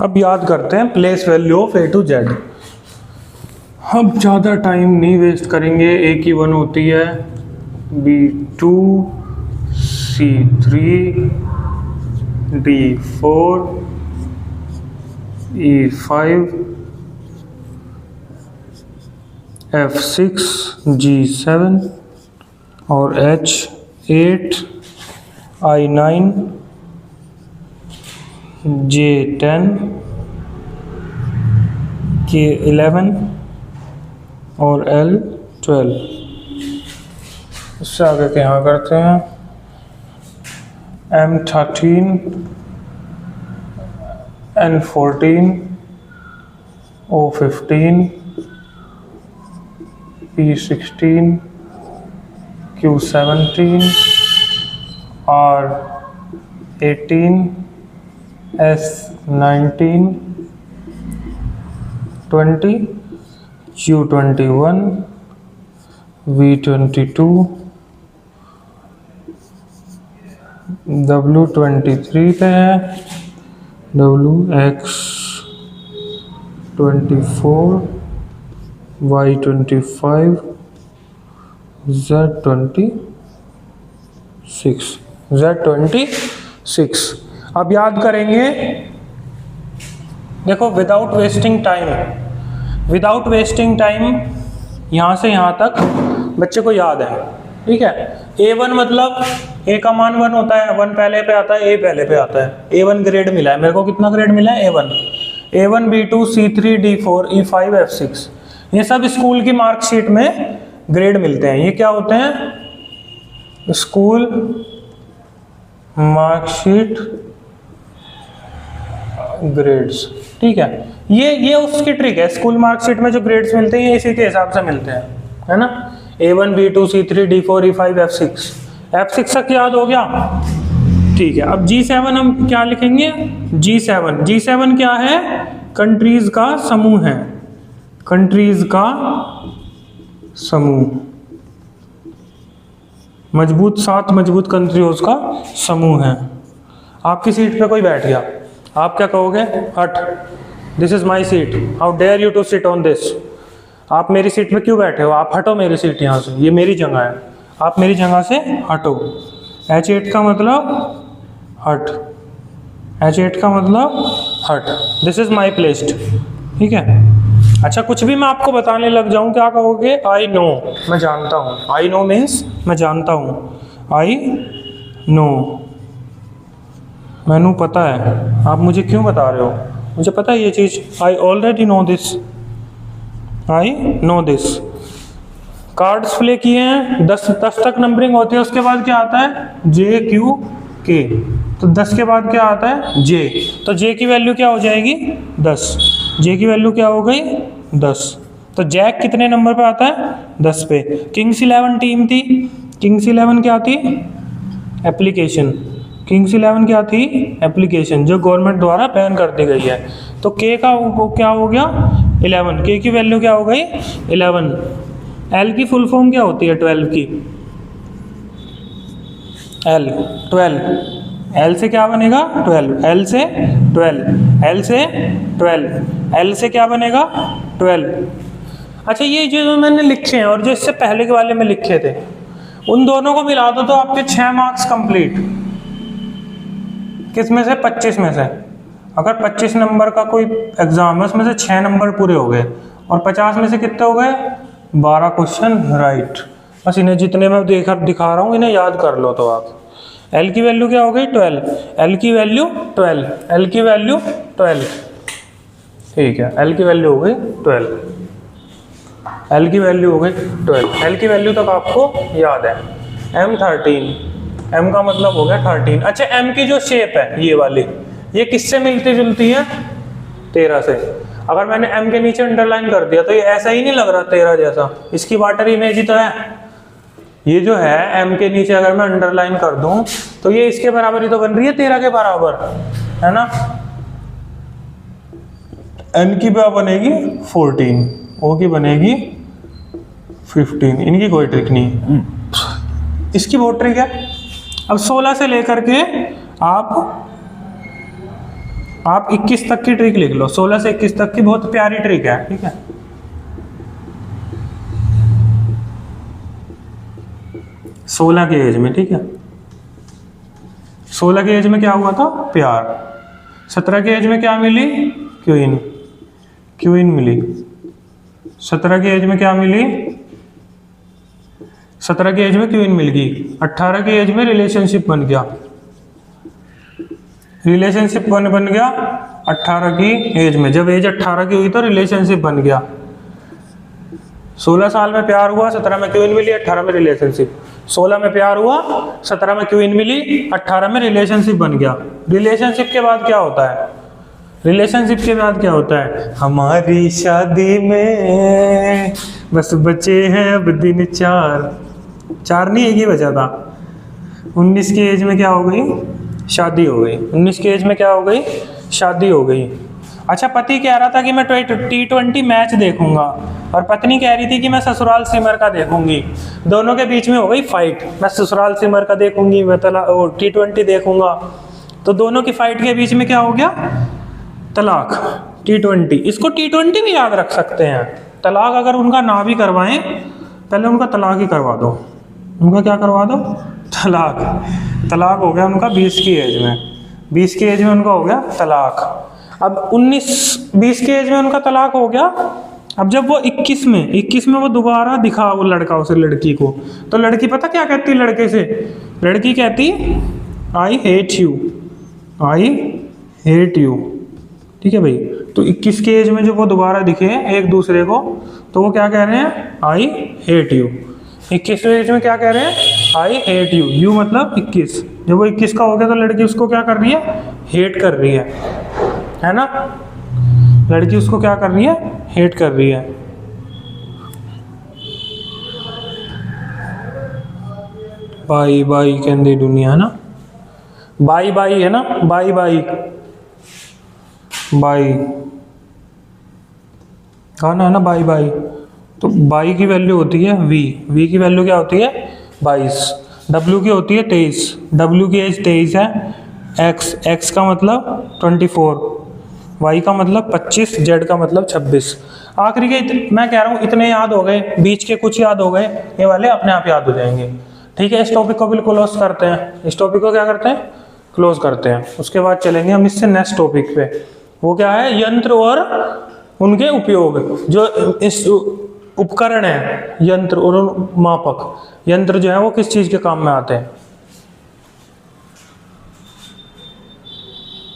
अब याद करते हैं place value of A to Z. अब ज़्यादा टाइम नहीं वेस्ट करेंगे, ए की 1 होती है, B2 C3 D4 E5 F6 G7 और H8 I9 J10 K11 और L12। इससे आगे के यहाँ करते हैं M13 N14 O15 P16 Q17 R18 S19 20 Q21 V22 W23 पे है, WX24 Y25 Z26। अब याद करेंगे, देखो विदाउट वेस्टिंग टाइम यहाँ से यहाँ तक बच्चे को याद है, ठीक है। A1 मतलब A का मान 1 होता है, 1 पहले पे आता है, A पहले पे आता है। A1 ग्रेड मिला है मेरे को, कितना ग्रेड मिला है? A1 B2 C3 D4 E5 F6। ये सब स्कूल की मार्कशीट में ग्रेड मिलते हैं। ये क्या होते हैं? स्कूल मार्कशीट ग्रेड्स, ठीक है। ये उसकी ट्रिक है, स्कूल मार्कशीट में जो ग्रेड्स मिलते हैं ये इसी के हिसाब से मिलते हैं, है ना। A1 B2 C3 D4 E5 F6 तक याद हो गया, ठीक है। अब G7 हम क्या लिखेंगे? G7 क्या है? कंट्रीज का समूह है, कंट्रीज का समूह, 7 मजबूत कंट्रीज का समूह है। आपकी सीट पे कोई बैठ गया, आप क्या कहोगे? हट, this is my seat, how dare you to sit on this. आप मेरी सीट पे क्यों बैठे हो? आप हटो मेरी सीट यहाँ से, ये मेरी जगह है, आप मेरी जगह से हटो। H8 का मतलब हट, H8 का मतलब हट, दिस इज माई प्लेस्ड, ठीक है। अच्छा, कुछ भी मैं आपको बताने लग जाऊं, क्या कहोगे? आई नो, मैं जानता हूं। आई नो मीन्स मैं जानता हूं, आई नो, मैनू पता है। आप मुझे क्यों बता रहे हो? मुझे पता है ये चीज़, I already know this, I know this. Cards play किए हैं, 10 तक नंबरिंग होती है, उसके बाद क्या आता है? JQK। तो 10 के बाद क्या आता है? J। तो J की वैल्यू क्या हो जाएगी? 10। J की वैल्यू क्या हो गई? 10। तो जैक कितने नंबर पे आता है? 10 पे। किंग्स 11 टीम थी, किंग्स 11 क्या थी? एप्लीकेशन। किंग्स 11 क्या थी? एप्लीकेशन, जो गवर्नमेंट द्वारा बैन कर दी गई है। तो K का क्या हो गया? 11। K की वैल्यू क्या हो गई? 11। L की फुल फॉर्म क्या होती है? 12 की, L 12। L से क्या बनेगा? 12। L से 12, L से 12, L से क्या बनेगा? 12। अच्छा, ये जो मैंने लिखे हैं और जो इससे पहले के वाले में लिखे थे, उन दोनों को मिला दो तो आपके 6 मार्क्स कंप्लीट। किस में से? 25 में से। अगर 25 नंबर का कोई एग्जाम है, उसमें से 6 नंबर पूरे हो गए, और 50 में से कितने हो गए? 12 क्वेश्चन राइट। बस इन्हें जितने मैं दिखा रहा हूँ इन्हें याद कर लो तो आप। L की वैल्यू क्या हो गई? 12। L की वैल्यू 12, L की वैल्यू 12, ठीक है। L की वैल्यू हो गई 12, L की वैल्यू हो गई 12। L की वैल्यू तक आपको याद है। M13, M का मतलब हो गया 13। अच्छा, M की जो शेप है ये वाली, ये किससे मिलती जुलती है? 13 से। अगर मैंने M के नीचे अंडरलाइन कर दिया तो ये ऐसा ही नहीं लग रहा 13 जैसा? इसकी वाटर इमेज ही तो है। ये जो है M के नीचे अगर मैं अंडरलाइन कर दूं तो ये इसके बराबर ही तो बन रही है, 13 के बराबर, है ना। N की क्या बनेगी? 14, O की बनेगी 15। इनकी कोई ट्रिक नहीं है, इसकी बहुत ट्रिक है। अब 16 से लेकर के आप आप 21 तक की ट्रिक लिख लो, 16 से 21 तक की बहुत प्यारी ट्रिक है, ठीक है। 16 की एज में, ठीक है। 16 की एज में क्या हुआ था? प्यार। 17 की एज में क्या मिली? क्वीन, क्वीन मिली। 17 की एज में क्या मिली? 17 की एज में क्वीन मिल गई। 18 की एज में रिलेशनशिप बन गया, रिलेशनशिप बन गया 18 की एज में। जब एज 18 की हुई तो रिलेशनशिप बन गया। 16 साल में प्यार हुआ, 17 में क्वीन मिली, 18 में रिलेशनशिप। 16 में प्यार हुआ, 17 में क्वीन मिली, 18 में रिलेशनशिप बन गया। रिलेशनशिप के बाद क्या होता है? रिलेशनशिप के बाद क्या होता है? हमारी शादी में बस बचे हैं अब दिन 4 नहीं, एक ही बचा था। 19 की एज में क्या हो गई? शादी हो गई। 19 की एज में क्या हो गई? शादी हो गई। अच्छा, पति कह रहा था कि मैं T20 मैच देखूंगा और पत्नी कह रही थी कि मैं ससुराल सिमर का देखूंगी। दोनों के बीच में हो गई फाइट। मैं ससुराल सिमर का देखूंगी, मैं T20 देखूंगा। तो दोनों की फाइट के बीच में क्या हो गया? तलाक। T20, इसको T20 भी याद रख सकते हैं। तलाक अगर उनका ना भी करवाएं, पहले उनका तलाक ही करवा दो। उनका क्या करवा दो? तलाक। तलाक हो गया उनका 20 की एज में। 20 की एज में उनका हो गया तलाक। अब 20 की एज में उनका तलाक हो गया। अब जब वो 21 में वो दोबारा दिखा वो लड़का उसे लड़की को, तो लड़की पता क्या कहती लड़के से? लड़की कहती I hate you, I hate you, ठीक है भाई। तो 21 की एज में जब वो दोबारा दिखे एक दूसरे को, तो वो क्या कह रहे हैं? I hate you. 21 की एज में क्या कह रहे हैं? I hate you. यू मतलब 21। जब वो 21 का हो गया तो लड़की उसको क्या कर रही है? हेट कर रही है ना। लड़की उसको क्या कर रही है? हेट कर रही है। बाई बाई कहते दुनिया, है ना। बाई बाई है ना, बाई बाई बाई गाना है ना, बाई बाई। तो बाई की वैल्यू होती है वी की वैल्यू क्या होती है? 22। डब्ल्यू की होती है 23। डब्ल्यू की एज 23 है। एक्स का मतलब 24, वाई का मतलब 25, जेड का मतलब 26। आखिरी के मैं कह रहा हूँ इतने याद हो गए, बीच के कुछ याद हो गए, ये वाले अपने आप याद हो जाएंगे, ठीक है। इस टॉपिक को बिल्कुल क्लोज करते हैं। इस टॉपिक को क्या करते हैं? क्लोज करते हैं। उसके बाद चलेंगे हम इससे नेक्स्ट टॉपिक पे। वो क्या है? यंत्र और उनके उपयोग। जो इस उपकरण है, यंत्र और मापक। यंत्र जो है वो किस चीज़ के काम में आते हैं?